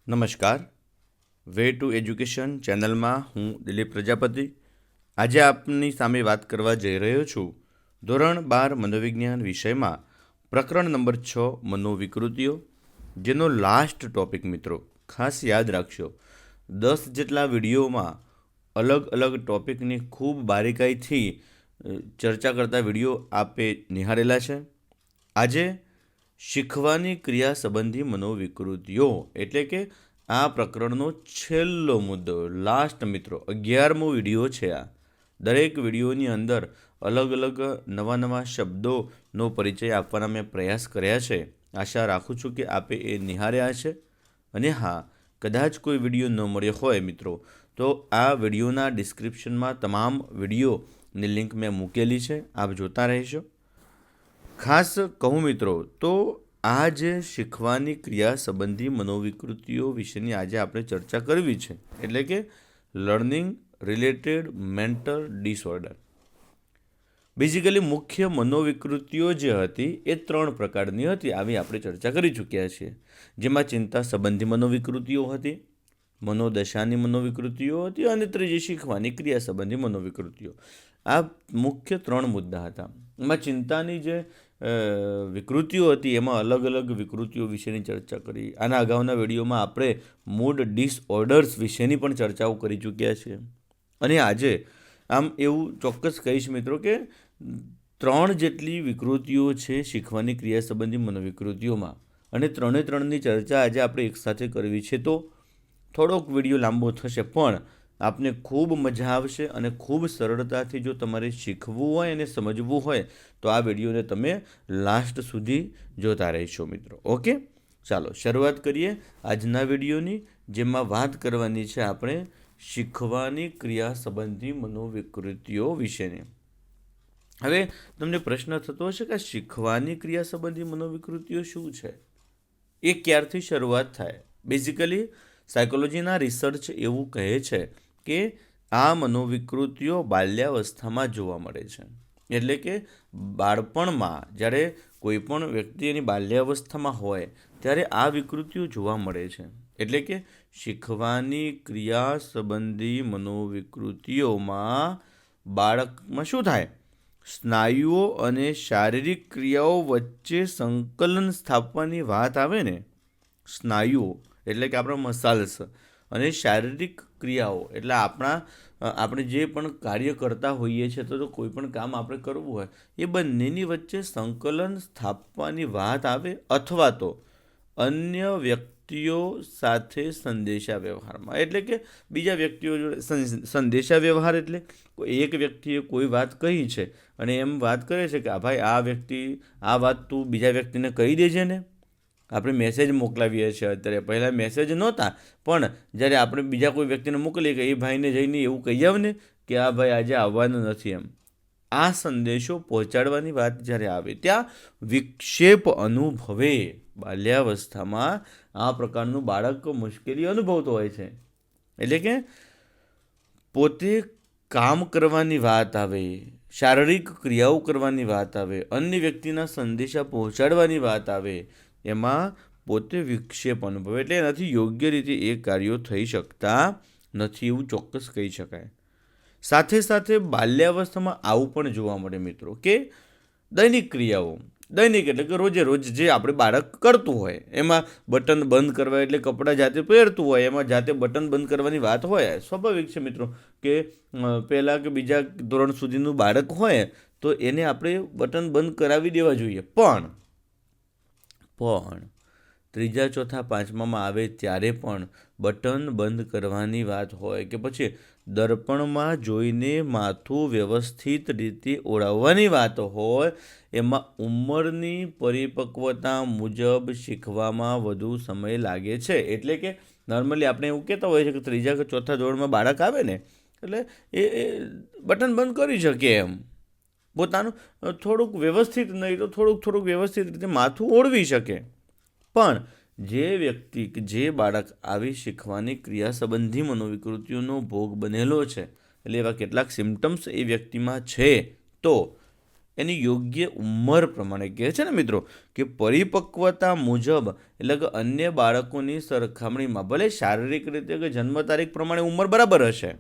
નમસ્કાર, way to education ચેનલમાં હું દિલીપ પ્રજાપતિ આજે આપની સામે વાત કરવા જઈ રહ્યો છું ધોરણ 12 મનોવિજ્ઞાન વિષયમાં પ્રકરણ નંબર 6 મનોવિકૃતિઓ, જેનો લાસ્ટ ટોપિક મિત્રો ખાસ યાદ રાખશો. 10 જેટલા વિડીયોમાં અલગ અલગ ટોપિકની ખૂબ બારીકાઈથી ચર્ચા કરતા વિડીયો આપે નિહાળેલા છે. આજે શીખવાની ક્રિયા સંબંધી મનોવિકૃતિઓ એટલે કે આ પ્રકરણનો છેલ્લો મુદ્દો, લાસ્ટ મિત્રો, 11મો વિડીયો છે આ. દરેક વિડીયોની અંદર અલગ અલગ નવા નવા શબ્દોનો પરિચય આપવાના મેં પ્રયાસ કર્યા છે. આશા રાખું છું કે આપે એ નિહાળ્યા છે. અને હા, કદાચ કોઈ વિડીયો ન મળ્યો હોય મિત્રો, તો આ વિડીયોના ડિસ્ક્રિપ્શનમાં તમામ વિડીયોની લિંક મેં મૂકેલી છે, આપ જોતા રહેશો. ખાસ કહું મિત્રો, તો આ જે શીખવાની ક્રિયા સંબંધી મનોવિકૃતિઓ વિશેની આજે આપણે ચર્ચા કરવી છે, એટલે કે learning related mental disorder. Basically મુખ્ય મનોવિકૃતિઓ જે હતી એ 3 પ્રકારની હતી, આવી આપણે ચર્ચા કરી ચૂક્યા છીએ. જેમાં ચિંતા સંબંધી મનોવિકૃતિઓ હતી, મનોદશાની મનોવિકૃતિઓ હતી અને ત્રીજી શીખવાની ક્રિયા સંબંધી મનોવિકૃતિઓ. આ મુખ્ય 3 મુદ્દા હતા. એમાં ચિંતાની જે વિકૃતિઓ હતી એમાં અલગ અલગ વિકૃતિઓ વિશેની ચર્ચા કરી. આના અગાઉના વિડીયોમાં આપણે મૂડ ડિસઓર્ડર્સ વિશેની પણ ચર્ચાઓ કરી ચૂક્યા છીએ. અને આજે આમ એવું ચોક્કસ કહીશ મિત્રો કે 3 જેટલી વિકૃતિઓ છે શીખવાની ક્રિયા સંબંધી મનોવિકૃતિઓમાં, અને 3ની ચર્ચા આજે આપણે એકસાથે કરવી છે. તો થોડોક વિડીયો લાંબો થશે, પણ આપને ખૂબ મજા આવશે અને ખૂબ સરળતાથી જો તમારે શીખવું હોય અને સમજવું હોય તો આ વિડીયોને તમે લાસ્ટ સુધી જોતા રહેશો મિત્રો. ઓકે, ચાલો શરૂઆત કરીએ આજના વિડીયોની, જેમાં વાત કરવાની છે આપણે શીખવાની ક્રિયા સંબંધી મનોવિકૃતિઓ વિશેની. હવે તમને પ્રશ્ન થતો હશે કે શીખવાની ક્રિયા સંબંધી મનોવિકૃતિઓ શું છે, એ ક્યારથી શરૂઆત થાય? બેઝિકલી સાયકોલોજીના રિસર્ચ એવું કહે છે કે આ મનોવિકૃતિઓ બાલ્યાવસ્થામાં જોવા મળે છે. એટલે કે બાળપણમાં જ્યારે કોઈ પણ વ્યક્તિ એની બાલ્યાવસ્થામાં હોય ત્યારે આ વિકૃતિઓ જોવા મળે છે. એટલે કે શીખવાની ક્રિયા સંબંધી મનોવિકૃતિઓમાં બાળકમાં શું થાય? સ્નાયુઓ અને શારીરિક ક્રિયાઓ વચ્ચે સંકલન સ્થાપવાની વાત આવે ને, સ્નાયુઓ એટલે કે આપણા મસલ્સ અને શારીરિક ક્રિયાઓ એટલે આપણે જે પણ કાર્ય કરતા હોઈએ છીએ, તો કોઈ પણ કામ આપણે કરવું હોય એ બંનેની વચ્ચે સંકલન સ્થાપવાની વાત આવે, અથવા તો અન્ય વ્યક્તિઓ સાથે સંદેશા વ્યવહારમાં, એટલે કે બીજા વ્યક્તિઓ જોડે સંદેશા વ્યવહાર એટલે એક વ્યક્તિએ કોઈ વાત કહી છે અને એમ વાત કરે છે કે ભાઈ આ વ્યક્તિ આ વાત તું બીજા વ્યક્તિને કહી દેજે ને. આપણે મેસેજ મોકલાવીએ છીએ અત્યારે, પહેલાં મેસેજ નહોતા, પણ જ્યારે આપણે બીજા કોઈ વ્યક્તિને મોકલીએ કે એ ભાઈને જઈને એવું કહી આવ ને કે આ ભાઈ આજે આવવાનું નથી એમ. આ સંદેશો પહોંચાડવાની વાત જ્યારે આવે ત્યાં વિક્ષેપ અનુભવે. બાલ્યાવસ્થામાં આ પ્રકારનું બાળક મુશ્કેલી અનુભવતો હોય છે. એટલે કે પોતે કામ કરવાની વાત આવે, શારીરિક ક્રિયાઓ કરવાની વાત આવે, અન્ય વ્યક્તિના સંદેશા પહોંચાડવાની વાત આવે, એમાં પોતે વિક્ષેપ અનુભવે, એટલે એનાથી યોગ્ય રીતે એ કાર્યો થઈ શકતા નથી એવું ચોક્કસ કહી શકાય. સાથે સાથે બાલ્યાવસ્થામાં આવું પણ જોવા મળે મિત્રો કે દૈનિક ક્રિયાઓ, દૈનિક એટલે કે રોજે રોજ જે આપણે બાળક કરતું હોય, એમાં બટન બંધ કરવા એટલે કપડાં જાતે પહેરતું હોય, એમાં જાતે બટન બંધ કરવાની વાત હોય. સ્વાભાવિક છે મિત્રો કે પહેલાં કે બીજા ધોરણ સુધીનું બાળક હોય તો એને આપણે બટન બંધ કરાવી દેવા જોઈએ. પણ 3જા 4થા 5મામાં આવે ત્યારે પણ બટન બંધ કરવાની વાત હોય કે પછી દર્પણમાં જોઈને માથું વ્યવસ્થિત રીતે ઓળાવવાની વાત હોય, એમાં ઉંમરની પરિપક્વતા મુજબ શીખવામાં વધુ સમય લાગે છે. એટલે કે નોર્મલી આપણે એવું કહેતા હોઈએ છીએ કે 3જા કે 4થા ધોરણમાં બાળક આવે ને એટલે એ બટન બંધ કરી શકે એમ, પોતાનું થોડુંક વ્યવસ્થિત નહીં તો થોડુંક વ્યવસ્થિત રીતે માથું ઓળવી શકે. પણ જે વ્યક્તિ કે જે બાળક આવી શીખવાની ક્રિયા સંબંધી મનોવિકૃતિઓનો ભોગ બનેલો છે, એટલે એવા કેટલાક સિમ્ટમ્સ એ વ્યક્તિમાં છે, તો એની યોગ્ય ઉંમર પ્રમાણે કહે છે ને મિત્રો કે પરિપક્વતા મુજબ એટલે કે અન્ય બાળકોની સરખામણીમાં ભલે શારીરિક રીતે કે જન્મ તારીખ પ્રમાણે ઉંમર બરાબર હશે,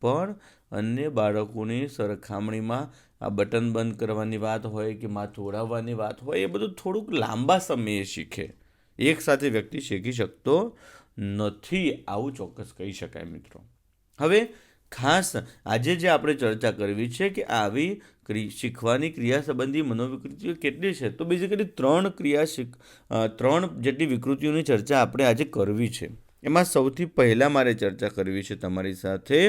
પણ અન્ય બાળકોની સરખામણીમાં આ બટન બંધ કરવાની વાત હોય કે માથું ઓળાવવાની વાત હોય એ બધું થોડુંક લાંબા સમયે શીખે. એકસાથે વ્યક્તિ શીખી શકતો નથી, આવું ચોક્કસ કહી શકાય મિત્રો. હવે ખાસ આજે જે આપણે ચર્ચા કરવી છે કે આવી શીખવાની ક્રિયા સંબંધી મનોવિકૃતિઓ કેટલી છે, તો બેઝિકલી 3 જેટલી વિકૃતિઓની ચર્ચા આપણે આજે કરવી છે. એમાં સૌથી પહેલાં મારે ચર્ચા કરવી છે તમારી સાથે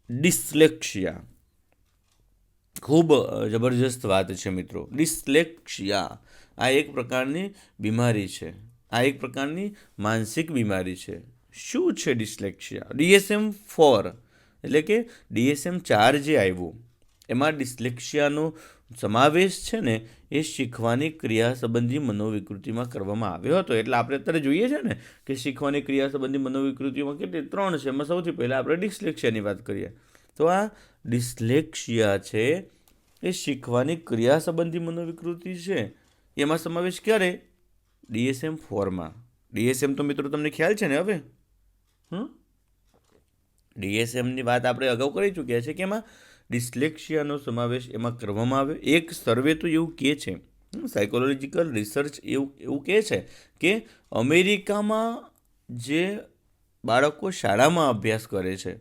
ડિસ્લેક્સિયા. ખૂબ જબરજસ્ત વાત છે મિત્રો. ડિસ્લેક્સિયા આ એક પ્રકારની બીમારી છે, આ એક પ્રકારની માનસિક બીમારી છે. શું છે ડિસ્લેક્સિયા? DSM-4 એટલે કે DSM-4 જે આવ્યું એમાં ડિસ્લેક્સિયાનો સમાવેશ છે ને એ શીખવાની ક્રિયા સંબંધી મનોવિકૃતિમાં કરવામાં આવ્યો હતો. એટલે આપણે અત્યારે જોઈએ છે ને કે શીખવાની ક્રિયા સંબંધી મનોવિકૃતિમાં કેટલી 3 છે. એમાં સૌથી પહેલાં આપણે ડિસ્લેક્સિયાની વાત કરીએ તો આ ડિસ્લેક્સિયા છે એ શીખવાની ક્રિયા સંબંધી મનોવિકૃતિ છે. એમાં સમાવેશ ક્યારે? DSM-4માં. DSM તો મિત્રો તમને ખ્યાલ છે ને હવે? DSMની વાત આપણે અગાઉ કરી ચૂક્યા છે કે એમાં ડિસ્લેક્સિયાનો સમાવેશ એમાં કરવામાં આવ્યો. એક સર્વે તો એવું કહે છે, સાયકોલોજીકલ રિસર્ચ એવું કહે છે કે અમેરિકામાં જે બાળકો શાળામાં અભ્યાસ કરે છે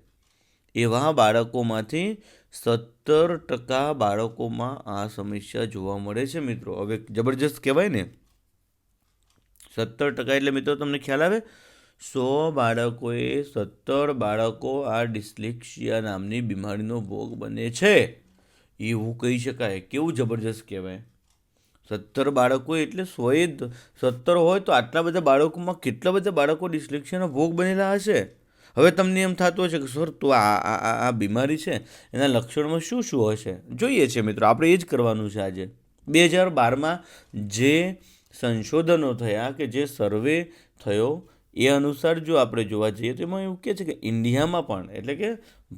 એવા બાળકોમાંથી 17% બાળકોમાં આ સમસ્યા જોવા મળે છે મિત્રો. હવે જબરજસ્ત કહેવાય ને. 17% એટલે મિત્રો તમને ખ્યાલ આવે 100 બાળકોએ 17 બાળકો આ ડિસ્લેક્સિયા નામની બીમારીનો ભોગ બને છે, એવું કહી શકાય. કેવું જબરજસ્ત કહેવાય. 17 બાળકો એટલે 17 હોય તો આટલા બધા બાળકોમાં કેટલા બધા બાળકો ડિસ્લેક્સિયાનો ભોગ બનેલા હશે. હવે તમને એમ થતું હશે કે સર તો આ બીમારી છે એના લક્ષણમાં શું શું હશે? જોઈએ છે મિત્રો, આપણે એ જ કરવાનું છે આજે. 2012માં જે સંશોધનો થયા કે જે સર્વે થયો એ અનુસાર જો આપણે જોવા જઈએ તો એમાં એવું કહે છે કે ઇન્ડિયામાં પણ એટલે કે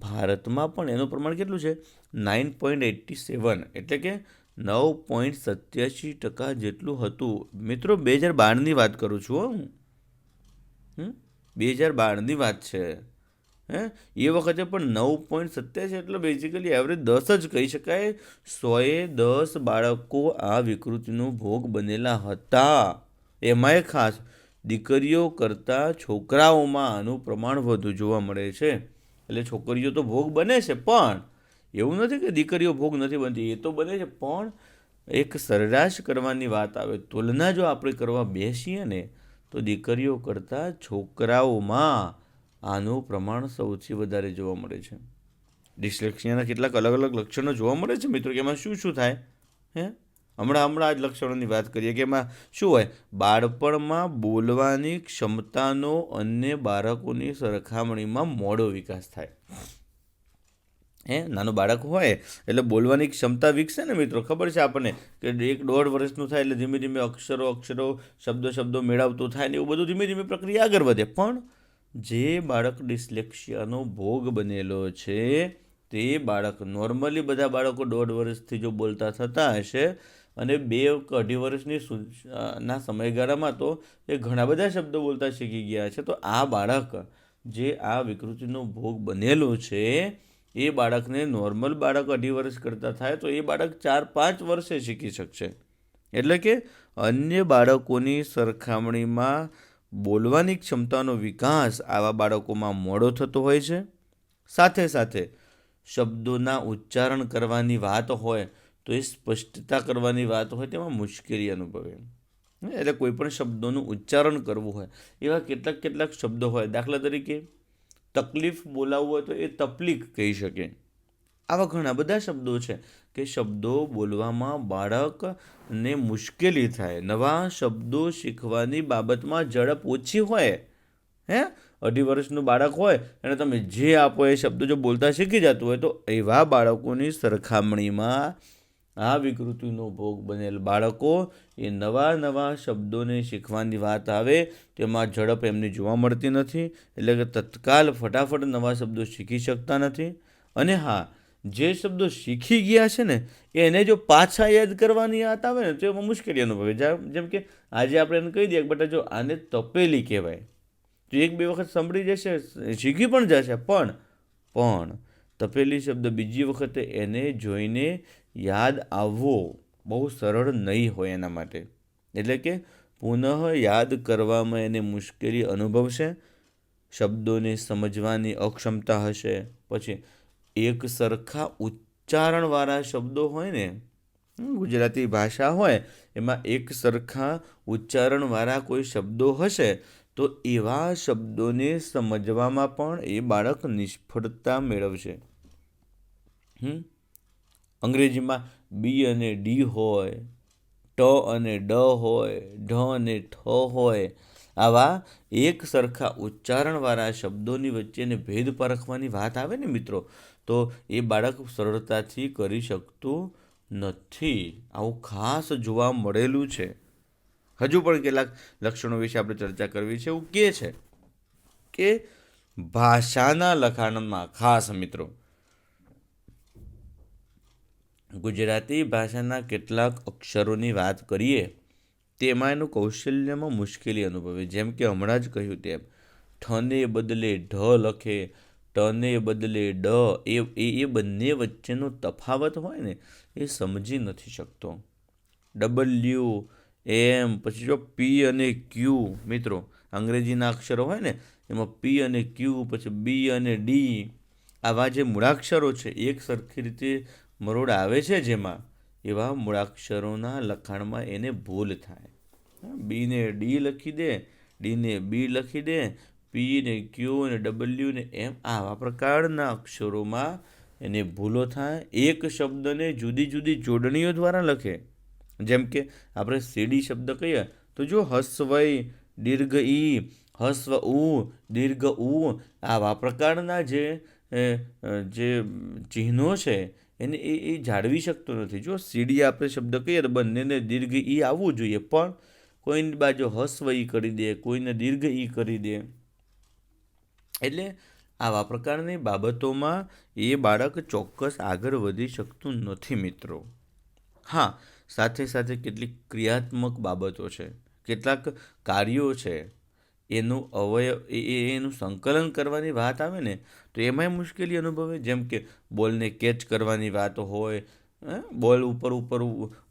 ભારતમાં પણ એનું પ્રમાણ કેટલું છે? 9.87 એટલે કે 9.87% જેટલું હતું. મિત્રો 2012ની વાત કરું છું હું. 2012ની વાત છે. એ વખતે પણ 9.87 એટલે બેઝિકલી એવરેજ 10 જ કહી શકાય. 110 બાળકો આ વિકૃતિનો ભોગ બનેલા હતા. એમાંય ખાસ દીકરીઓ કરતાં છોકરાઓમાં આનું પ્રમાણ વધુ જોવા મળે છે. એટલે છોકરીઓ તો ભોગ બને છે, પણ એવું નથી કે દીકરીઓ ભોગ નથી બનતી, એ તો બને છે, પણ એક સરેરાશ કરવાની વાત આવે, તુલના જો આપણે કરવા બેસીએ ને તો દીકરીઓ કરતાં છોકરાઓમાં આનું પ્રમાણ સૌથી વધારે જોવા મળે છે. ડિસ્લેક્સિયાના કેટલાક અલગ અલગ લક્ષણો જોવા મળે છે મિત્રો કે એમાં શું શું થાય. હમણાં જ લક્ષણોની વાત કરીએ કે એમાં શું હોય? બાળપણમાં બોલવાની ક્ષમતાનો અન્ય બાળકોની સરખામણીમાં મોડો વિકાસ થાય. નાનું બાળક હોય એટલે બોલવાની ક્ષમતા વિકસે ને મિત્રો. ખબર છે આપણને કે 1-1.5 વર્ષનું થાય એટલે ધીમે ધીમે અક્ષરો શબ્દો મેળવતું થાય ને એવું બધું ધીમે ધીમે પ્રક્રિયા આગળ વધે. પણ જે બાળક ડિસ્લેક્સિયાનો ભોગ બનેલો છે તે બાળક નોર્મલી બધા બાળકો 1.5 વર્ષથી જો બોલતા થતા હશે અને 2-2.5 વર્ષની ના સમયગાળામાં તો એ ઘણા બધા શબ્દો બોલતા શીખી ગયા છે. તો આ બાળક જે આ વિકૃતિનો ભોગ બનેલો છે એ બાળકને નોર્મલ બાળક 2.5 વર્ષ કરતાં થાય તો એ બાળક 4-5 વર્ષે શીખી શકશે. એટલે કે અન્ય બાળકોની સરખામણીમાં બોલવાની ક્ષમતાનો વિકાસ આવા બાળકોમાં મોડો થતો હોય છે. સાથે સાથે શબ્દોના ઉચ્ચારણ કરવાની વાત હોય તો એ સ્પષ્ટતા કરવાની વાત હોય તેમાં મુશ્કેલી અનુભવે. એટલે કોઈ પણ શબ્દોનું ઉચ્ચારણ કરવું હોય એવા કેટલાક શબ્દો હોય. દાખલા તરીકે તકલીફ બોલાવવું હોય તો એ તકલીફ કહી શકે. આવા ઘણા બધા શબ્દો છે કે શબ્દો બોલવામાં બાળકને મુશ્કેલી થાય. નવા શબ્દો શીખવાની બાબતમાં ઝડપ ઓછી હોય. 2.5 વર્ષનું બાળક હોય અને તમે જે આપો એ શબ્દો જો બોલતા શીખી જતું હોય તો એવા બાળકોની સરખામણીમાં આ વિકૃતિનો ભોગ બનેલ બાળકો એ નવા શબ્દોને શીખવાની વાત આવે તેમાં ઝડપ એમની જોવા મળતી નથી. એટલે કે તત્કાલ ફટાફટ નવા શબ્દો શીખી શકતા નથી. અને હા, જે શબ્દો શીખી ગયા છે ને એને જો પાછા યાદ કરવાની વાત આવે ને તો એમાં મુશ્કેલી અનુભવે. જેમ કે આજે આપણે એને કહી દઈએ કે બેટા જો આને તપેલી કહેવાય, તો એક બે વખત સાંભળી જશે, શીખી પણ જશે, પણ તપેલી શબ્દ બીજી વખતે એને જોઈને યાદ આવવો બહુ સરળ નહીં હોય એના માટે. એટલે કે પુનઃ યાદ કરવામાં એને મુશ્કેલી અનુભવશે, શબ્દોને સમજવાની અક્ષમતા હશે. પછી એક સરખા ઉચ્ચારણવાળા શબ્દો હોય ને, ગુજરાતી ભાષા હોય એમાં એક સરખા ઉચ્ચારણવાળા કોઈ શબ્દો હશે તો એવા શબ્દોને સમજવામાં પણ એ બાળક નિષ્ફળતા મેળવશે. અંગ્રેજીમાં બી અને ડી હોય, ટ અને ડ હોય, ઢ અને ઠ હોય, આવા એક સરખા ઉચ્ચારણવાળા શબ્દોની વચ્ચેને ભેદ પારખવાની વાત આવે ને મિત્રો, તો એ બાળક સરળતાથી કરી શકતું નથી. આવું ખાસ જોવા મળેલું છે. હજુ પણ કેટલાક લક્ષણો વિશે આપણે ચર્ચા કરવી છે. એવું કહે છે કે ભાષાના લખાણમાં ખાસ મિત્રો ગુજરાતી ભાષાના કેટલાક અક્ષરોની વાત કરીએ તેમાં એનું કૌશલ્યમાં મુશ્કેલી અનુભવે. જેમ કે હમણાં જ કહ્યું તેમ ઠને બદલે ઢ લખે, ટને બદલે ડ, એ બંને વચ્ચેનો તફાવત હોય ને એ સમજી નથી શકતો. ડબલ્યુ, એમ, પછી જો પી અને ક્યુ, મિત્રો અંગ્રેજીના અક્ષરો હોય ને એમાં પી અને ક્યુ, પછી બી અને ડી, આવા જે મૂળાક્ષરો છે એક સરખી રીતે મરોડ આવે છે જેમાં, એવા મૂળાક્ષરોના લખાણમાં એને ભૂલ થાય. બીને ડી લખી દે, ડીને બી લખી દે, પી ને ક્યુ ને ડબલ્યુ ને એમ, આવા પ્રકારના અક્ષરોમાં એને ભૂલો થાય. એક શબ્દને જુદી જુદી જોડણીઓ દ્વારા લખે. જેમ કે આપણે સીડી શબ્દ કહીએ તો જો હસ્વઈ, દીર્ઘ ઈ, હસ્વ ઉ, દીર્ઘ ઉ, આવા પ્રકારના જે ચિહ્નો છે એને એ જાળવી શકતો નથી. જો સીડી આપણે શબ્દ કહીએ તો બંનેને દીર્ઘ ઈ આવવું જોઈએ, પણ કોઈની બાજુ હસ્વ ઈ કરી દે, કોઈને દીર્ઘ ઈ કરી દે. એટલે આવા પ્રકારની બાબતોમાં એ બાળક ચોક્કસ આગળ વધી શકતું નથી મિત્રો. હા, સાથે સાથે કેટલીક ક્રિયાત્મક બાબતો છે, કેટલાક કાર્યો છે, એનું એનું સંકલન કરવાની વાત આવે ને તો એમાંય મુશ્કેલી અનુભવે. જેમ કે બોલને કેચ કરવાની વાત હોય, બોલ ઉપર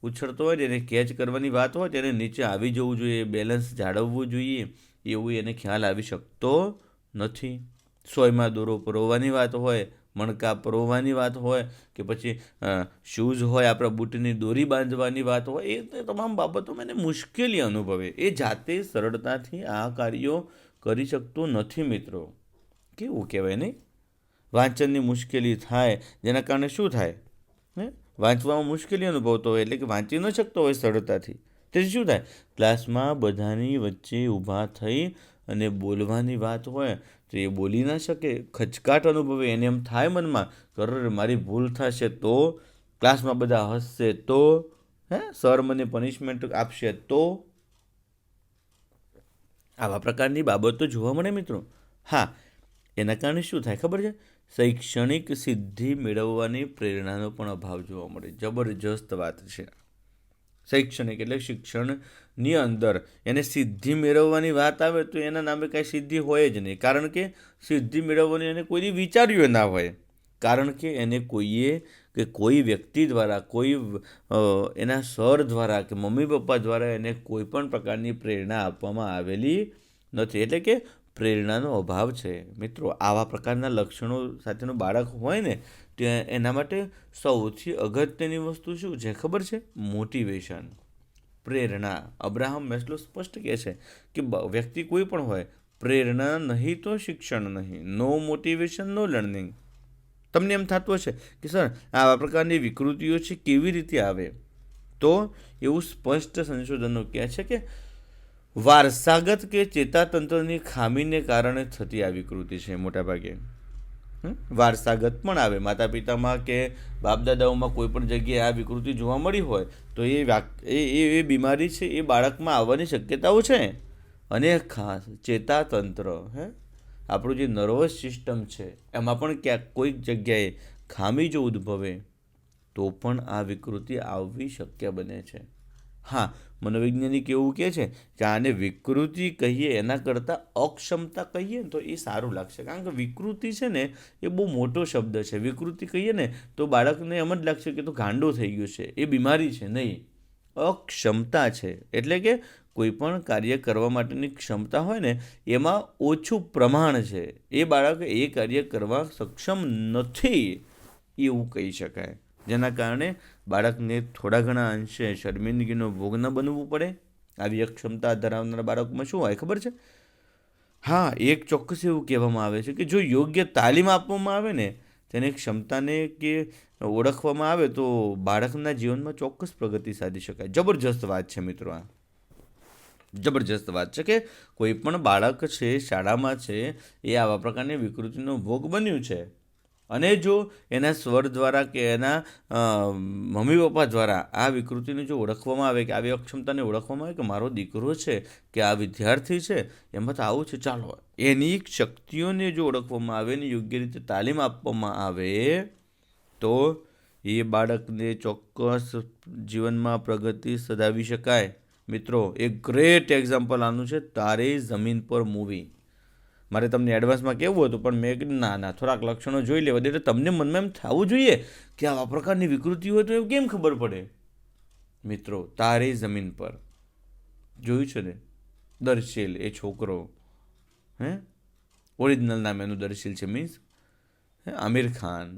ઉછળતો હોય ને એને કેચ કરવાની વાત હોય તેને નીચે આવી જવું જોઈએ, બેલેન્સ જાળવવું જોઈએ, એવું એને ખ્યાલ આવી શકતો નથી. સોયમાં દોરો પરોવવાની વાત હોય, મણકા પરોવવાની વાત હોય, કે પછી શૂઝ હોય આપણા બૂટની દોરી બાંધવાની વાત હોય, એ તમામ બાબતોમાં એને મુશ્કેલી અનુભવે. એ જાતે સરળતાથી આ કાર્યો કરી શકતો નથી મિત્રો. કેવું કહેવાય નહીં? વાંચનની મુશ્કેલી થાય જેના કારણે શું થાય? વાંચવામાં મુશ્કેલી અનુભવતો હોય એટલે કે વાંચી ન શકતો હોય સરળતાથી, તેથી શું થાય? ક્લાસમાં બધાની વચ્ચે ઊભા થઈ અને બોલવાની વાત હોય તો એ બોલી ના શકે, ખચકાટ અનુભવે. એને એમ થાય મનમાં કે મારી ભૂલ થશે તો, ક્લાસમાં બધા હસશે તો, સર મને પનિશમેન્ટ આપશે તો, આવા પ્રકારની બાબતો જોવા મળે મિત્રો. હા, એના કારણે શું થાય ખબર છે? શૈક્ષણિક સિદ્ધિ મેળવવાની પ્રેરણાનો પણ અભાવ જોવા મળે. જબરજસ્ત વાત છે. શૈક્ષણિક એટલે શિક્ષણની અંદર એને સિદ્ધિ મેળવવાની વાત આવે તો એના નામે કાંઈ સિદ્ધિ હોય જ નહીં. કારણ કે સિદ્ધિ મેળવવાની એને કોઈ વિચાર્યું ના હોય. કારણ કે એને કોઈએ કે કોઈ વ્યક્તિ દ્વારા, કોઈ એના સર દ્વારા કે મમ્મી પપ્પા દ્વારા એને કોઈ પણ પ્રકારની પ્રેરણા આપવામાં આવેલી નથી. એટલે કે પ્રેરણાનો અભાવ છે મિત્રો. આવા પ્રકારના લક્ષણો સાથેનું બાળક હોય ને તો એના માટે સૌથી અગત્યની વસ્તુ શું છે ખબર છે? મોટિવેશન, પ્રેરણા. અબ્રાહમ મેસ્લો સ્પષ્ટ કહે છે કે વ્યક્તિ કોઈ પણ હોય, પ્રેરણા નહીં તો શિક્ષણ નહીં. નો મોટિવેશન નો લર્નિંગ. તમને એમ થતું હશે કે સર આવા પ્રકારની વિકૃતિઓ છે કેવી રીતે આવે? તો એવું સ્પષ્ટ સંશોધનો કહે છે કે વારસાગત કે ચેતાતંત્રની ખામીને કારણે થતી આ વિકૃતિ છે મોટાભાગે. વારસાગત પણ આવે, માતા પિતામાં કે બાપદાદાઓમાં કોઈ પણ જગ્યાએ આ વિકૃતિ જોવા મળી હોય તો એ બીમારી છે એ બાળકમાં આવવાની શક્યતાઓ છે. અને ખાસ ચેતાતંત્ર, આપણું જે નર્વસ સિસ્ટમ છે એમાં પણ ક્યાંક કોઈક જગ્યાએ ખામી જો ઉદ્ભવે તો પણ આ વિકૃતિ આવવી શક્ય બને છે. હા, મનોવૈજ્ઞાનિક એવું કહે છે કે આને વિકૃતિ કહીએ એના કરતાં અક્ષમતા કહીએ ને તો એ સારું લાગશે. કારણ કે વિકૃતિ છે ને એ બહુ મોટો શબ્દ છે. વિકૃતિ કહીએ ને તો બાળકને એમ જ લાગશે કે તો ગાંડો થઈ ગયો છે, એ બીમારી છે. નહીં, અક્ષમતા છે. એટલે કે કોઈ પણ કાર્ય કરવા માટેની ક્ષમતા હોય ને એમાં ઓછું પ્રમાણ છે. એ બાળક એ કાર્ય કરવા સક્ષમ નથી એવું કહી શકાય. જેના કારણે બાળકને થોડા ઘણા અંશે શર્મિંદગીનો ભોગ ન બનવું પડે. આવી અક્ષમતા ધરાવનારા બાળકમાં શું હોય ખબર છે? હા, એક ચોક્કસ એવું કહેવામાં આવે છે કે જો યોગ્ય તાલીમ આપવામાં આવે ને તેની ક્ષમતાને કે ઓળખવામાં આવે તો બાળકના જીવનમાં ચોક્કસ પ્રગતિ સાધી શકાય. જબરજસ્ત વાત છે મિત્રો. આ જબરજસ્ત વાત છે કે કોઈ પણ બાળક છે શાળામાં છે એ આવા પ્રકારની વિકૃતિનો ભોગ બન્યું છે અને જો એના સ્વર દ્વારા કે એના મમ્મી પપ્પા દ્વારા આ વિકૃતિને જો ઓળખવામાં આવે કે આવી અક્ષમતાને ઓળખવામાં આવે કે મારો દીકરો છે કે આ વિદ્યાર્થી છે એમાં તો આવું છે, ચાલો એની શક્તિઓને જો ઓળખવામાં આવે ને યોગ્ય રીતે તાલીમ આપવામાં આવે તો એ બાળકને ચોક્કસ જીવનમાં પ્રગતિ સધાવી શકાય. મિત્રો, એક ગ્રેટ એક્ઝામ્પલ આનું છે તારે જમીન પર મૂવી. મારે તમને એડવાન્સમાં કહેવું હતું પણ મેં કીધું ના થોડાક લક્ષણો જોઈ લેવા દે એટલે તમને મનમાં એમ થવું જોઈએ કે આવા પ્રકારની વિકૃતિ હોય તો એવું કેમ ખબર પડે. મિત્રો, તારે જમીન પર જોયું છે ને, દર્શીલ એ છોકરો, ઓરિજિનલ નામ એનું દર્શીલ છે, મીન્સ આમિર ખાન.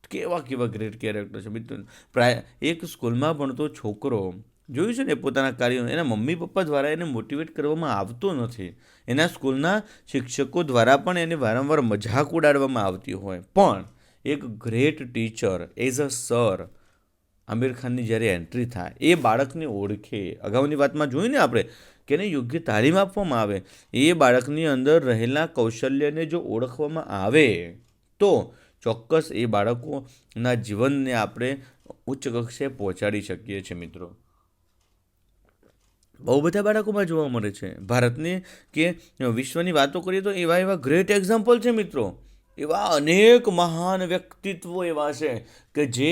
કેવા ગ્રેટ કેરેક્ટર છે મિત્રો. એક સ્કૂલમાં ભણતો છોકરો જોયું છે ને પોતાના કાર્યો એના મમ્મી પપ્પા દ્વારા એને મોટિવેટ કરવામાં આવતો નથી. એના સ્કૂલના શિક્ષકો દ્વારા પણ એને વારંવાર મજાક ઉડાડવામાં આવતી હોય પણ એક great teacher as a sir Aamir ખાનની જ્યારે એન્ટ્રી થાય એ બાળકને ઓળખે. અગાઉની વાતમાં જોયું ને આપણે કે એને યોગ્ય તાલીમ આપવામાં આવે, એ બાળકની અંદર રહેલા કૌશલ્યને જો ઓળખવામાં આવે તો ચોક્કસ એ બાળકોના જીવનને આપણે ઉચ્ચ કક્ષાએ પહોંચાડી શકીએ છીએ. મિત્રો, બહુ બધા બાળકોમાં જોવા મળે છે. ભારતની કે વિશ્વની વાતો કરીએ તો એવા ગ્રેટ એક્ઝામ્પલ છે મિત્રો. એવા અનેક મહાન વ્યક્તિત્વો એવા છે કે જે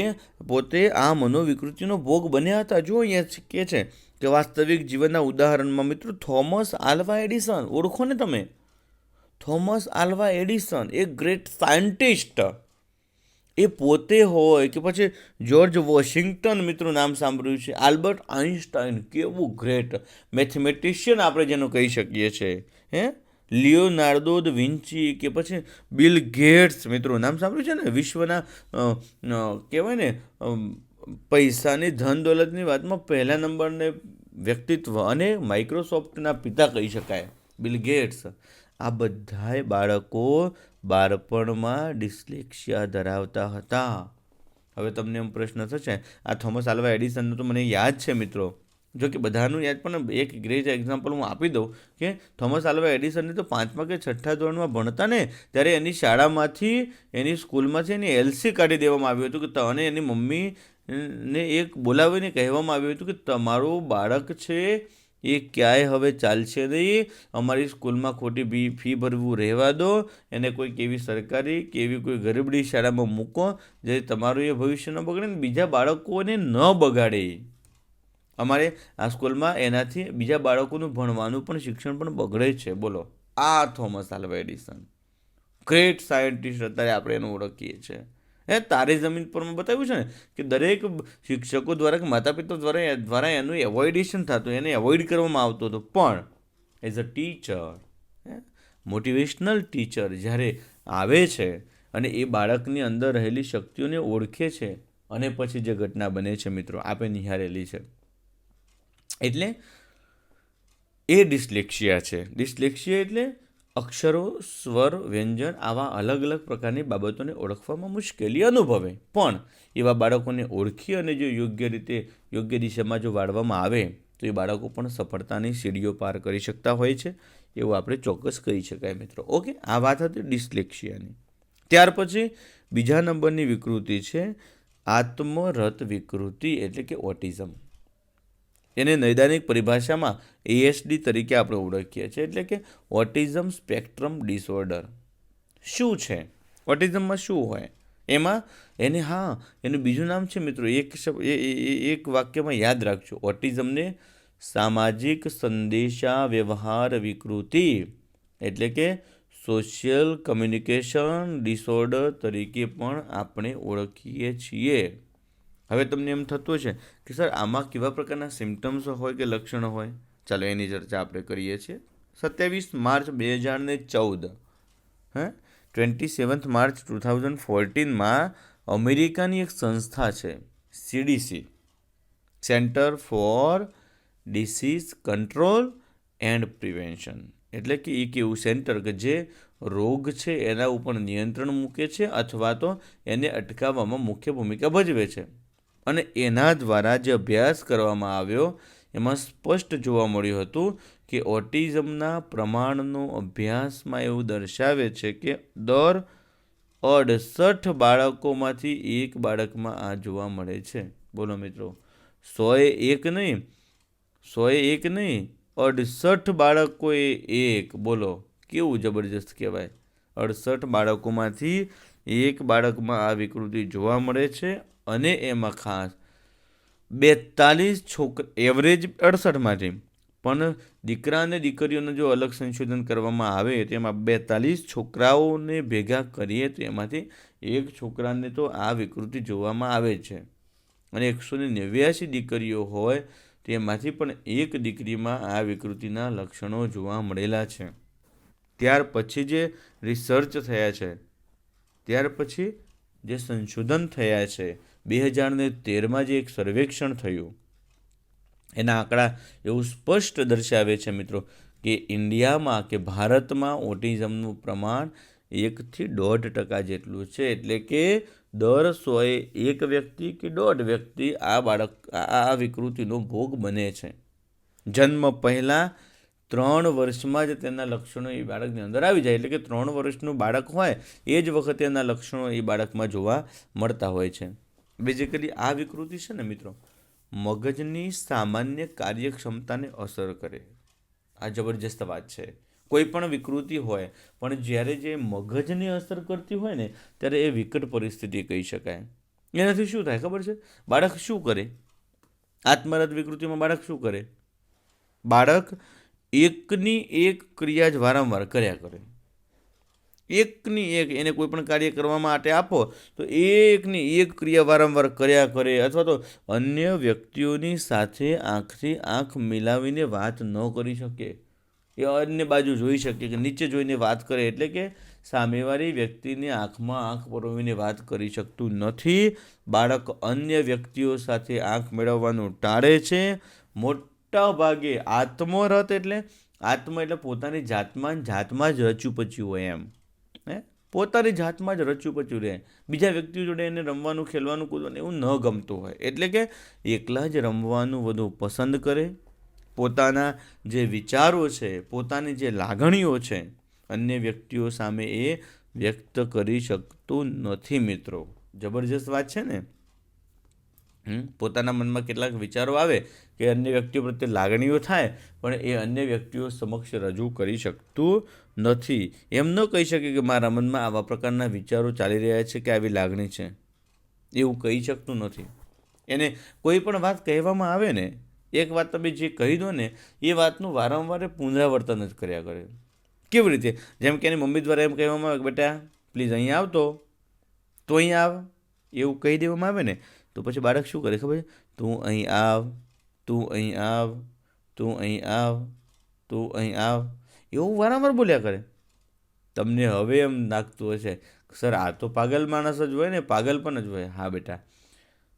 પોતે આ મનોવિકૃતિનો ભોગ બન્યા હતા. જો અહીંયા કહે છે કે વાસ્તવિક જીવનના ઉદાહરણમાં મિત્રો થોમસ આલ્વા એડિસન, ઓળખો ને તમે? થોમસ આલ્વા એડિસન એક ગ્રેટ સાયન્ટિસ્ટ, એ પોતે હોય કે પછી જ્યોર્જ વોશિંગ્ટન, મિત્રો નામ સાંભળ્યું છે, આલ્બર્ટ આઇન્સ્ટાઈન, કેવું ગ્રેટ મેથેમેટિશિયન આપણે જેનું કહી શકીએ છીએ, લિયોનાર્ડો દ વિન્ચી કે પછી બિલ ગેટ્સ, મિત્રો નામ સાંભળ્યું છે ને, વિશ્વના કહેવાય ને પૈસાની ધન દોલતની વાતમાં પહેલા નંબરને વ્યક્તિત્વ અને માઇક્રોસોફ્ટના પિતા કહી શકાય બિલ ગેટ્સ. આ બધાય બાળકો બાળપણમાં ડિસ્લેક્સિયા ધરાવતા હતા. હવે તમને એમ પ્રશ્ન થશે, આ થોમસ આલ્વા એડિસનનું તો મને યાદ છે મિત્રો, જો કે બધાનું યાદ પણ એક ગ્રેટ એક્ઝામ્પલ હું આપી દઉં કે થોમસ આલ્વા એડિસનને તો 5મા કે 6ઠ્ઠા ધોરણમાં ભણતા ને ત્યારે એની શાળામાંથી એની સ્કૂલમાંથી એની એલસી કાઢી દેવામાં આવ્યું હતું કે અને એની મમ્મીને એક બોલાવીને કહેવામાં આવ્યું હતું કે તમારું બાળક છે એ ક્યાંય હવે ચાલશે નહીં, અમારી સ્કૂલમાં ખોટી ફી ભરવું રહેવા દો, એને કોઈક એવી સરકારી કે એવી કોઈ ગરીબડી શાળામાં મૂકો જે તમારું એ ભવિષ્ય ન બગડે ને બીજા બાળકોને ન બગાડે. અમારે આ સ્કૂલમાં એનાથી બીજા બાળકોનું ભણવાનું પણ શિક્ષણ પણ બગડે છે. બોલો, આ Thomas Alva Edison great scientist અત્યારે આપણે એને ઓળખીએ છીએ. તારે જમીન પરમાં બતાવ્યું છે ને કે દરેક શિક્ષકો દ્વારા કે માતા પિતા દ્વારા એનું એવોઇડેશન થતું, એને એવોઇડ કરવામાં આવતું હતું. પણ as a teacher, motivational teacher જ્યારે આવે છે અને એ બાળકની અંદર રહેલી શક્તિઓને ઓળખે છે અને પછી જે ઘટના બને છે મિત્રો આપણે નિહાળેલી છે, એટલે એ ડિસ્લેક્સિયા છે. ડિસ્લેક્સિયા એટલે અક્ષરો, સ્વર, વ્યંજન આવા અલગ અલગ પ્રકારની બાબતોને ઓળખવામાં મુશ્કેલી અનુભવે પણ એવા બાળકોને ઓળખી અને જો યોગ્ય રીતે યોગ્ય દિશામાં જો વાળવામાં આવે તો એ બાળકો પણ સફળતાની સીડીઓ પાર કરી શકતા હોય છે એવું આપણે ચોક્કસ કહી શકાય મિત્રો. ઓકે, આ વાત હતી ડિસ્લેક્સિયાની. ત્યાર પછી બીજા નંબરની વિકૃતિ છે આત્મરત વિકૃતિ એટલે કે ઓટિઝમ. એને નૈદાનિક પરિભાષામાં ASD તરીકે આપણે ઓળખીએ છીએ, એટલે કે ઓટિઝમ સ્પેક્ટ્રમ ડિસઓર્ડર. શું છે ઓટિઝમમાં? શું હોય એમાં એનું બીજું નામ છે મિત્રો, એક વાક્યમાં યાદ રાખજો, ઓટિઝમને સામાજિક સંદેશા વ્યવહાર વિકૃતિ એટલે કે સોશિયલ કમ્યુનિકેશન ડિસઓર્ડર તરીકે પણ આપણે ઓળખીએ છીએ. હવે તમને એમ થતું છે કે સર આમાં કેવા પ્રકારના સિમ્ટમ્સ હોય કે લક્ષણો હોય? ચાલો એની ચર્ચા આપણે કરીએ છીએ. 27 માર્ચ 2014 27 માર્ચ 2014માં અમેરિકાની એક સંસ્થા છે CDC, centre for disease control and prevention, એટલે કે એક એવું સેન્ટર કે જે રોગ છે એના ઉપર નિયંત્રણ મૂકે છે અથવા તો એને અટકાવવામાં મુખ્ય ભૂમિકા ભજવે છે. અને એના દ્વારા જે અભ્યાસ કરવામાં આવ્યો એમાં સ્પષ્ટ જોવા મળ્યું હતું કે ઓટિઝમના પ્રમાણનો અભ્યાસમાં એવું દર્શાવે છે કે દર 68 બાળકોમાંથી એક બાળકમાં આ જોવા મળે છે. બોલો મિત્રો, 101 નહીં, 68 બાળકોએ એક. બોલો કેવું જબરજસ્ત કહેવાય. 68 બાળકોમાંથી એક બાળકમાં આ વિકૃતિ જોવા મળે છે. અને એમાં ખાસ 42 છોકરા, એવરેજ 68માંથી, પણ દીકરા અને દીકરીઓનું જો અલગ સંશોધન કરવામાં આવે તો એમાં 42 છોકરાઓને ભેગા કરીએ તો એમાંથી એક છોકરાને તો આ વિકૃતિ જોવામાં આવે છે. અને 189 દીકરીઓ હોય તેમાંથી પણ એક દીકરીમાં આ વિકૃતિના લક્ષણો જોવા મળેલા છે. ત્યાર પછી જે રિસર્ચ થયા છે, ત્યાર પછી જે સંશોધન થયા છે, 2013માં જે એક સર્વેક્ષણ થયું એના આંકડા એવું સ્પષ્ટ દર્શાવે છે મિત્રો કે ઇન્ડિયામાં કે ભારતમાં ઓટિઝમનું પ્રમાણ 1 થી 1.5% જેટલું છે. એટલે કે દર 101 વ્યક્તિ કે 1.5 વ્યક્તિ આ વિકૃતિનો ભોગ બને છે. જન્મ પહેલાં 3 વર્ષમાં જ તેના લક્ષણો એ બાળકની અંદર આવી જાય. એટલે કે 3 વર્ષનું બાળક હોય એ જ વખતે એના લક્ષણો એ બાળકમાં જોવા મળતા હોય છે. બેઝિકલી આ વિકૃતિ છે ને મિત્રો, મગજની સામાન્ય કાર્યક્ષમતાને અસર કરે. આ જબરજસ્ત વાત છે. કોઈ પણ વિકૃતિ હોય પણ જ્યારે જે મગજને અસર કરતી હોય ને ત્યારે એ વિકટ પરિસ્થિતિ કહી શકાય. એનાથી શું થાય ખબર છે? બાળક શું કરે? આત્મરત વિકૃતિમાં બાળક શું કરે? બાળક એકની એક ક્રિયા જ વારંવાર કર્યા કરે. એકની એક, એને કોઈ પણ કાર્ય કરવા માટે આપો તો એકની એક ક્રિયા વારંવાર કર્યા કરે, અથવા તો અન્ય વ્યક્તિઓની સાથે આંખથી આંખ મિલાવીને વાત ન કરી શકે. એ અન્ય બાજુ જોઈ શકે કે નીચે જોઈને વાત કરે, એટલે કે સામેવાળી વ્યક્તિની આંખમાં આંખ પરોવીને વાત કરી શકતું નથી. બાળક અન્ય વ્યક્તિઓ સાથે આંખ મેળવવાનું ટાળે છે. મોટા ભાગે આત્મરત એટલે પોતાની જાતમાં જ રચ્યું હોય એમ. પોતાની જાતમાં જ રચ્યું રહે. બીજા વ્યક્તિઓ જોડે એને રમવાનું, ખેલવાનું, કૂદવાનું એવું ન ગમતું હોય. એટલે કે એકલા જ રમવાનું વધુ પસંદ કરે. પોતાના જે વિચારો છે, પોતાની જે લાગણીઓ છે, અન્ય વ્યક્તિઓ સામે એ વ્યક્ત કરી શકતું નથી મિત્રો. જબરજસ્ત વાત છે ને. પોતાના મનમાં કેટલાક વિચારો આવે કે અન્ય વ્યક્તિઓ પ્રત્યે લાગણીઓ થાય, પણ એ અન્ય વ્યક્તિઓ સમક્ષ રજૂ કરી શકતું નથી. એમ ન કહી શકે કે મારા મનમાં આવા પ્રકારના વિચારો ચાલી રહ્યા છે કે આવી લાગણી છે, એવું કહી શકતું નથી. એને કોઈ પણ વાત કહેવામાં આવે ને, એક વાત તમે જે કહી દો ને એ વાતનું વારંવાર પુનરાવર્તન જ કર્યા કરે. કેવી રીતે? જેમ કે એની મમ્મી દ્વારા એમ કહેવામાં આવે કે બેટા પ્લીઝ અહીંયા આવ, તો અહીંયા આવ, એવું કહી દેવામાં આવે ને તો પછી બાળક શું કરે ખબર છે? તું અહીં આવ, તું અહીં આવ, તું અહીં આવ, તું અહીં આવ, એવું વારંવાર બોલ્યા કરે. તમને હવે એમ લાગતું હશે સર આ તો પાગલ માણસ જ હોય ને, પાગલપણ જ હોય. હા બેટા,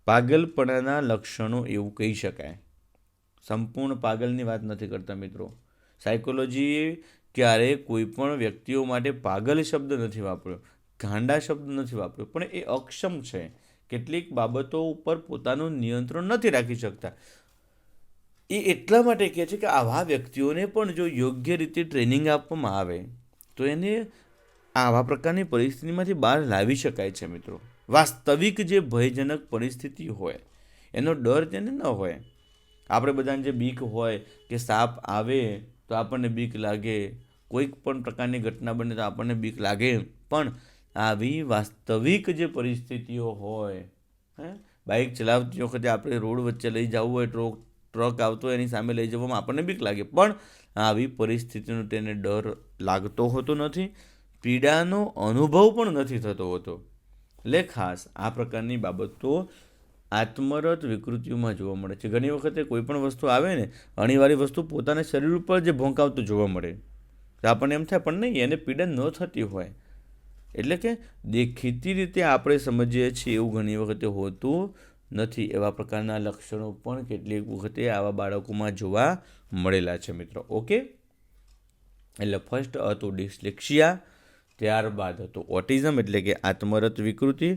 પાગલપણાના લક્ષણો એવું કહી શકાય. સંપૂર્ણ પાગલની વાત નથી કરતા મિત્રો. સાયકોલોજીએ ક્યારેય કોઈ પણ વ્યક્તિઓ માટે પાગલ શબ્દ નથી વાપર્યો, ગાંડા શબ્દ નથી વાપર્યો, પણ એ અક્ષમ છે. કેટલીક બાબતો ઉપર પોતાનું નિયંત્રણ નથી રાખી શકતા. એ એટલા માટે કહે છે કે આવા વ્યક્તિઓને પણ જો યોગ્ય રીતે ટ્રેનિંગ આપવામાં આવે તો એને આવા પ્રકારની પરિસ્થિતિમાંથી બહાર લાવી શકાય છે મિત્રો. વાસ્તવિક જે ભયજનક પરિસ્થિતિ હોય એનો ડર તેને ન હોય. આપણે બધાને જે બીક હોય કે સાપ આવે તો આપણને બીક લાગે, કોઈક પણ પ્રકારની ઘટના બને તો આપણને બીક લાગે, પણ આવી વાસ્તવિક જે પરિસ્થિતિઓ હોય, બાઇક ચલાવતી વખતે આપણે રોડ વચ્ચે લઈ જવું હોય, ટ્રક આવતો હોય એની સામે લઈ જવામાં આપણને બીક લાગે, પણ આવી પરિસ્થિતિનો તેને ડર લાગતો હોતો નથી, પીડાનો અનુભવ પણ નથી થતો હોતો. એટલે ખાસ આ પ્રકારની બાબતો આત્મરત વિકૃતિઓમાં જોવા મળે છે. ઘણી વખતે કોઈ પણ વસ્તુ આવે ને, અનિવાર્ય વસ્તુ પોતાના શરીર ઉપર જે ભોંકાવતું જોવા મળે, તો આપણને એમ થાય પણ નહીં, એને પીડા ન થતી હોય. એટલે કે દેખીતી રીતે આપણે સમજીએ છીએ એવું ઘણી વખતે હોતું નથી. એવા પ્રકારના લક્ષણો પણ કેટલીક વખતે આવા બાળકોમાં જોવા મળેલા છે મિત્રો. ઓકે, એટલે ફર્સ્ટ હતું ડિસ્લેક્સિયા, ત્યારબાદ હતું ઓટિઝમ એટલે કે આત્મરત વિકૃતિ,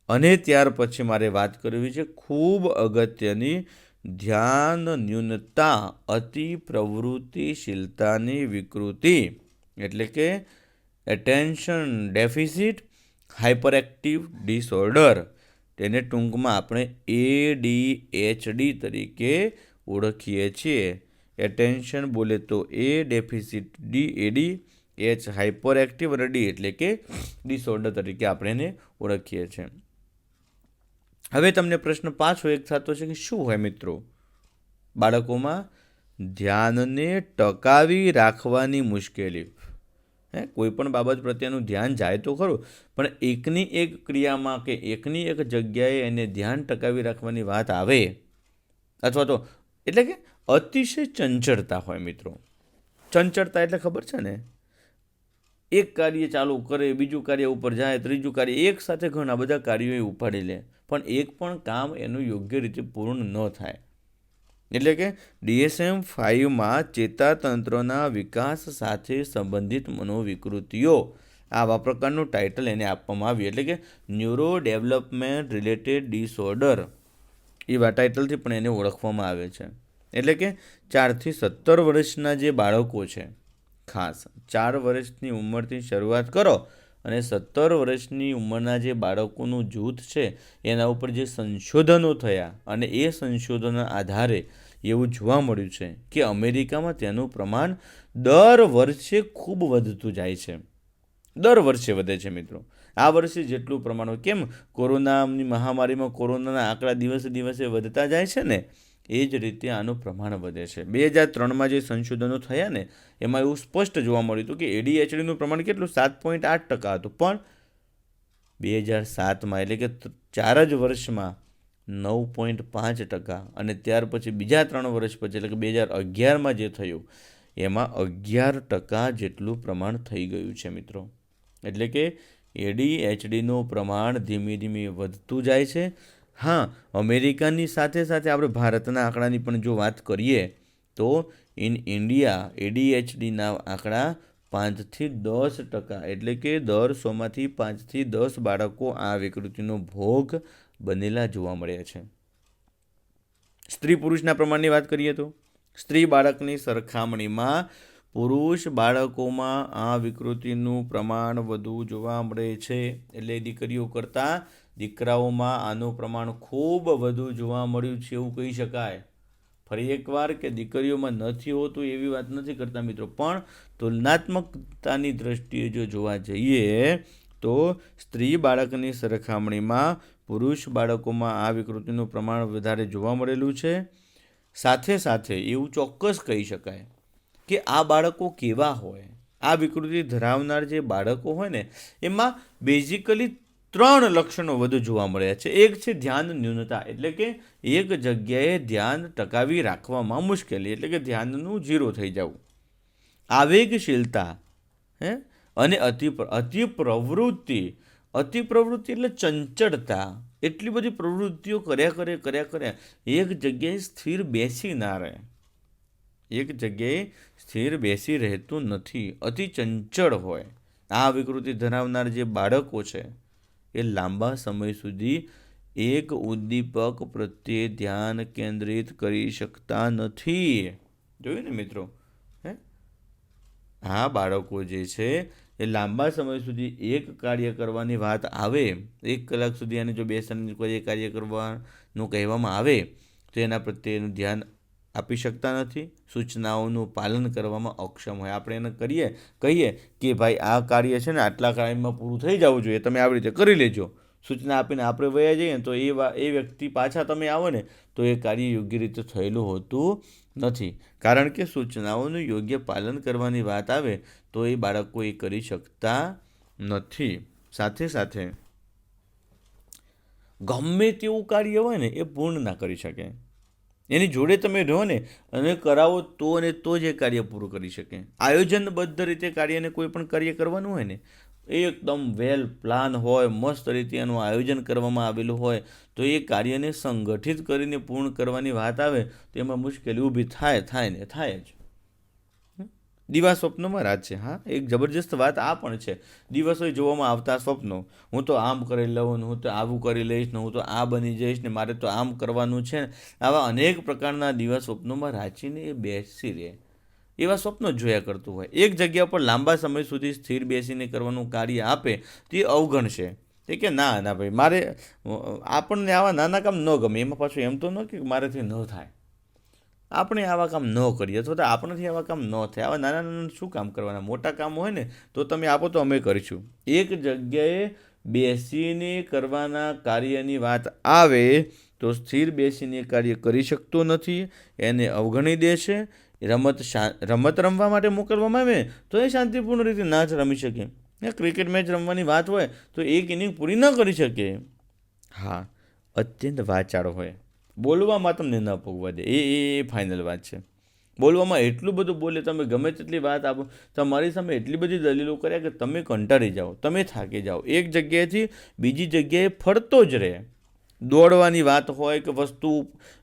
અને ત્યાર પછી મારે વાત કરવી છે ખૂબ અગત્યની, ધ્યાન ન્યૂનતા અતિ પ્રવૃત્તિશીલતાની વિકૃતિ એટલે કે attention deficit hyper active disorder. તેને ટૂંકમાં આપણે ADHD તરીકે ઓળખીએ છીએ. એટેન્શન બોલે તો A, deficit AD, H hyper active અને D એટલે કે ડિસઓર્ડર તરીકે આપણે એને ઓળખીએ છીએ. હવે તમને પ્રશ્ન પાછો એક થતો છે કે શું હોય મિત્રો બાળકોમાં ધ્યાનને ટકાવી રાખવાની મુશ્કેલી? કોઈ પણ બાબત પ્રત્યેનું ધ્યાન જાય તો ખરું, પણ એકની એક ક્રિયામાં કે એકની એક જગ્યાએ એને ધ્યાન ટકાવી રાખવાની વાત આવે, અથવા તો એટલે કે અતિશય ચંચળતા હોય મિત્રો. ચંચળતા એટલે ખબર છે ને, એક કાર્ય ચાલુ કરે, બીજું કાર્ય ઉપર જાય, ત્રીજું કાર્ય, એક સાથે ઘણા બધા કાર્યો એ ઉપાડી લે, પણ એક પણ કામ એનું યોગ્ય રીતે પૂર્ણ ન થાય. એટલે કે DSM-5માં ચેતાતંત્રના વિકાસ સાથે સંબંધિત મનોવિકૃતિઓ આવા પ્રકારનું ટાઇટલ એને આપવામાં આવ્યું. એટલે કે ન્યુરો ડેવલપમેન્ટ રિલેટેડ ડિસઓર્ડર એવા ટાઇટલથી પણ એને ઓળખવામાં આવે છે. એટલે કે 4 થી 17 વર્ષના જે બાળકો છે, ખાસ 4 વર્ષની ઉંમરથી શરૂઆત કરો અને 17 વર્ષની ઉંમરના જે બાળકોનું જૂથ છે એના ઉપર જે સંશોધનો થયા, અને એ સંશોધનના આધારે એવું જોવા મળ્યું છે કે અમેરિકામાં તેનું પ્રમાણ દર વર્ષે ખૂબ વધતું જાય છે. દર વર્ષે વધે છે મિત્રો. આ વર્ષે જેટલું પ્રમાણ હોય, કેમ કોરોનાની મહામારીમાં કોરોનાના આંકડા દિવસે દિવસે વધતા જાય છે ને, એ જ રીતે આનું પ્રમાણ વધે છે. 2003માં જે સંશોધનો થયા ને એમાં એવું સ્પષ્ટ જોવા મળ્યું હતું કે ADHDનું પ્રમાણ કેટલું 7.8% હતું, પણ 2007માં એટલે કે 4 જ વર્ષમાં 9.5%, અને ત્યાર પછી બીજા 3 વર્ષ પછી એટલે કે 2011માં જે થયું એમાં 11% જેટલું પ્રમાણ થઈ ગયું છે મિત્રો. એટલે કે ADHDનું પ્રમાણ ધીમે ધીમે વધતું જાય છે. હા, અમેરિકાની સાથે સાથે આપણે ભારતના આંકડાની પણ જો વાત કરીએ તો ઇન ઇન્ડિયા ADHDના આંકડા 5 થી 10%, એટલે કે દર 100માંથી 5 થી 10 બાળકો આ વિકૃતિનો ભોગ બનેલા જોવા મળ્યા છે. સ્ત્રી પુરુષના પ્રમાણની વાત કરીએ તો સ્ત્રી બાળકની સરખામણીમાં પુરુષ બાળકોમાં આ વિકૃતિનું પ્રમાણ વધુ જોવા મળે છે. એટલે દીકરીઓ કરતાં દીકરાઓમાં આનું પ્રમાણ ખૂબ વધુ જોવા મળ્યું છે એવું કહી શકાય. ફરી એકવાર કે દીકરીઓમાં નથી હોતું એવી વાત નથી કરતા મિત્રો, પણ તુલનાત્મકતાની દ્રષ્ટિએ જો જોવા જઈએ તો સ્ત્રી બાળકની સરખામણીમાં પુરુષ બાળકોમાં આ વિકૃતિનું પ્રમાણ વધારે જોવા મળેલું છે. સાથે સાથે એવું ચોક્કસ કહી શકાય કે આ બાળકો કેવા હોય, આ વિકૃતિ ધરાવનાર જે બાળકો હોય ને એમાં બેઝિકલી 3 લક્ષણો વધુ જોવા મળ્યા છે. એક છે ધ્યાન ન્યૂનતા, એટલે કે એક જગ્યાએ ધ્યાન ટકાવી રાખવામાં મુશ્કેલી, એટલે કે ધ્યાનનું ઝીરો થઈ જવું. આવેગશીલતા અને અતિ પ્રવૃત્તિ એટલે ચંચળતા. એટલી બધી પ્રવૃત્તિઓ કર્યા કરે એક જગ્યાએ સ્થિર બેસી ના રહે, એક જગ્યાએ સ્થિર બેસી રહેતું નથી, અતિ ચંચળ હોય. આ વિકૃતિ ધરાવનાર જે બાળકો છે એ લાંબા સમય સુધી એક ઉદ્દીપક પ્રત્યે ધ્યાન કેન્દ્રિત કરી શકતા નથી. જોયું ને મિત્રો, આ બાળકો જે છે એ લાંબા સમય સુધી એક કાર્ય કરવાની વાત આવે, 1 કલાક સુધી એને જો બેસીને કોઈ કાર્ય કરવાનું કહેવામાં આવે તો એના પ્રત્યેનું ધ્યાન આપી શકતા નથી, સૂચનાઓનું પાલન કરવામાં અક્ષમ હોય. આપણે એને કહીએ કે ભાઈ આ કાર્ય છે ને આટલા ટાઈમમાં પૂરું થઈ જવું જોઈએ, તમે આવી રીતે કરી લેજો, સૂચના આપીને આપણે વયા જઈએ તો એ વ્યક્તિ પાછા તમે આવો ને તો એ કાર્ય યોગ્ય રીતે થયેલું હોતું નથી. કારણ કે સૂચનાઓનું યોગ્ય પાલન કરવાની વાત આવે તો એ બાળકો એ કરી શકતા નથી. સાથે સાથે ગમે તેવું કાર્ય હોય ને એ પૂર્ણ ના કરી શકે. એની જોડે તમે રહો ને અને કરાવો તો અને તો જ એ કાર્ય પૂરું કરી શકે. આયોજનબદ્ધ રીતે કાર્યને કોઈ પણ કાર્ય કરવાનું હોય ને એકદમ વેલ પ્લાન હોય, મસ્ત રીતે એનું આયોજન કરવામાં આવેલું હોય તો એ કાર્યને સંગઠિત કરીને પૂર્ણ કરવાની વાત આવે તો એમાં મુશ્કેલી ઊભી થાય જ. દિવા સ્વપ્નોમાં રાજ છે. હા, એક જબરજસ્ત વાત આ પણ છે. દિવસો જોવામાં આવતા સ્વપ્નો, હું તો આમ કરી લઉં ને, હું તો આવું કરી લઈશ ને, હું તો આ બની જઈશ ને, મારે તો આમ કરવાનું છે. આવા અનેક પ્રકારના દિવા સ્વપ્નોમાં રાચીને એ બેસી રહે, એવા સ્વપ્નો જોયા કરતું હોય. એક જગ્યા પર લાંબા સમય સુધી સ્થિર બેસીને કરવાનું કાર્ય આપે તે અવગણશે. તે કે ના ભાઈ, મારે આપણને આવા નાના કામ ન ગમે. એમાં પાછું એમ તો ન કે મારેથી ન થાય, આપણે આવા કામ ન કરીએ અથવા તો આપણથી આવા કામ ન થાય. આવા નાના શું કામ કરવાના, મોટા કામ હોય ને તો તમે આપો તો અમે કરીશું. એક જગ્યાએ બેસીને કરવાના કાર્યની વાત આવે તો સ્થિર બેસીને કાર્ય કરી શકતો નથી, એને અવગણી દેશે. રમત રમવા માટે મોકલવામાં આવે તો એ શાંતિપૂર્ણ રીતે ના જ રમી શકે. ક્રિકેટ મેચ રમવાની વાત હોય તો એક ઇનિંગ પૂરી ન કરી શકે. હા, અત્યંત વાચાળ હોય, બોલવામાં તમને ન પોગવા દે, એ ફાઇનલ વાત છે. બોલવામાં એટલું બધું બોલે, તમે ગમે તેટલી વાત આપો, તમારી સામે એટલી બધી દલીલો કર્યા કે તમે કંટાળી જાઓ, તમે થાકી જાઓ, એક જગ્યાએથી બીજી જગ્યાએ ફરતો જ રહે. દોડવાની વાત હોય કે વસ્તુ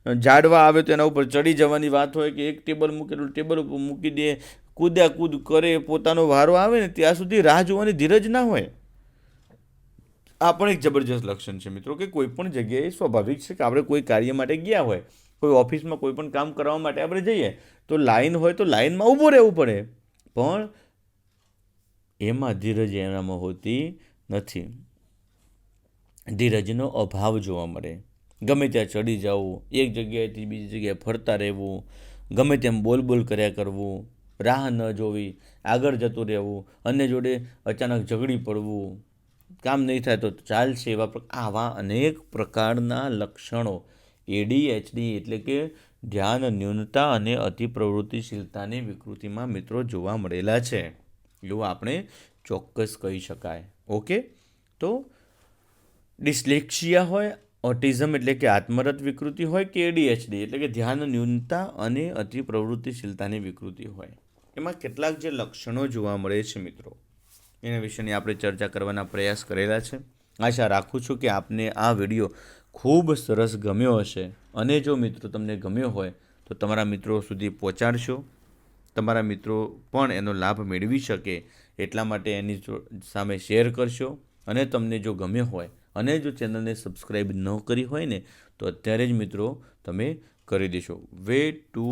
ઝાડવા આવે તો એના ઉપર ચડી જવાની વાત હોય કે એક ટેબલ મૂકેલું ટેબલ ઉપર મૂકી દે, કૂદ્યાકૂદ કરે, પોતાનો વારો આવે ને ત્યાં સુધી રાહ જોવાની ધીરજ ના હોય. આ પણ એક જબરજસ્ત લક્ષણ છે મિત્રો, કે કોઈ પણ જગ્યાએ સ્વાભાવિક છે કે આપણે કોઈ કાર્ય માટે ગયા હોય, કોઈ ઓફિસમાં કોઈ પણ કામ કરવા માટે આપણે જઈએ તો લાઈન હોય તો લાઈનમાં ઊભું રહેવું પડે, પણ એમાં ધીરજ એનામાં હોતી નથી. ધીરજનો અભાવ જોવા મળે. ગમે ત્યાં ચડી જવું, એક જગ્યાએથી બીજી જગ્યાએ ફરતા રહેવું, ગમે તેમ બોલ કર્યા કરવું, રાહ ન જોવી, આગળ જતું રહેવું, અન્ય જોડે અચાનક ઝઘડી પડવું, કામ નહીં થાય તો ચાલશે, આવા અનેક પ્રકારના લક્ષણો ADHD એટલે કે ધ્યાન ન્યૂનતા અને અતિ પ્રવૃત્તિશીલતાની વિકૃતિમાં મિત્રો જોવા મળેલા છે, એવું આપણે ચોક્કસ કહી શકાય. ઓકે, તો ડિસ્લેક્સિયા હોય, ઓટિઝમ એટલે કે આત્મરત વિકૃતિ હોય કે ADHD એટલે કે ધ્યાન ન્યૂનતા અને અતિ પ્રવૃત્તિશીલતાની વિકૃતિ હોય, એમાં કેટલાક જે લક્ષણો જોવા મળે છે મિત્રો, એના વિશેની આપણે ચર્ચા કરવાના પ્રયાસ કરેલા છે. આશા રાખું છું કે આપને આ વિડીયો ખૂબ સરસ ગમ્યો હશે, અને જો મિત્રો તમને ગમ્યો હોય તો તમારા મિત્રો સુધી પહોંચાડશો, તમારા મિત્રો પણ એનો લાભ મેળવી શકે એટલા માટે એની સામે શેર કરશો. અને તમને જો ગમ્યો હોય અને જો ચેનલને સબસ્ક્રાઈબ ન કરી હોય ને તો અત્યારે જ મિત્રો તમે કરી દેશો. વે ટુ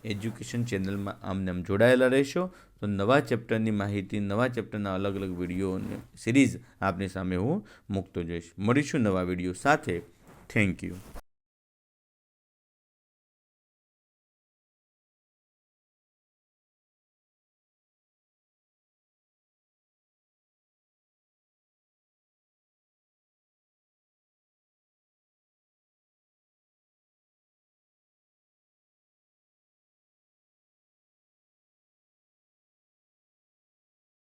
એજ્યુકેશન ચેનલમાં આમ જોડાયેલા રહેશો તો નવા ચેપ્ટરની માહિતી, નવા ચેપ્ટરના અલગ અલગ વિડીયોની સિરીઝ આપની સામે હું મૂકતો જઈશ. મળીશું નવા વિડીયો સાથે. Thank you.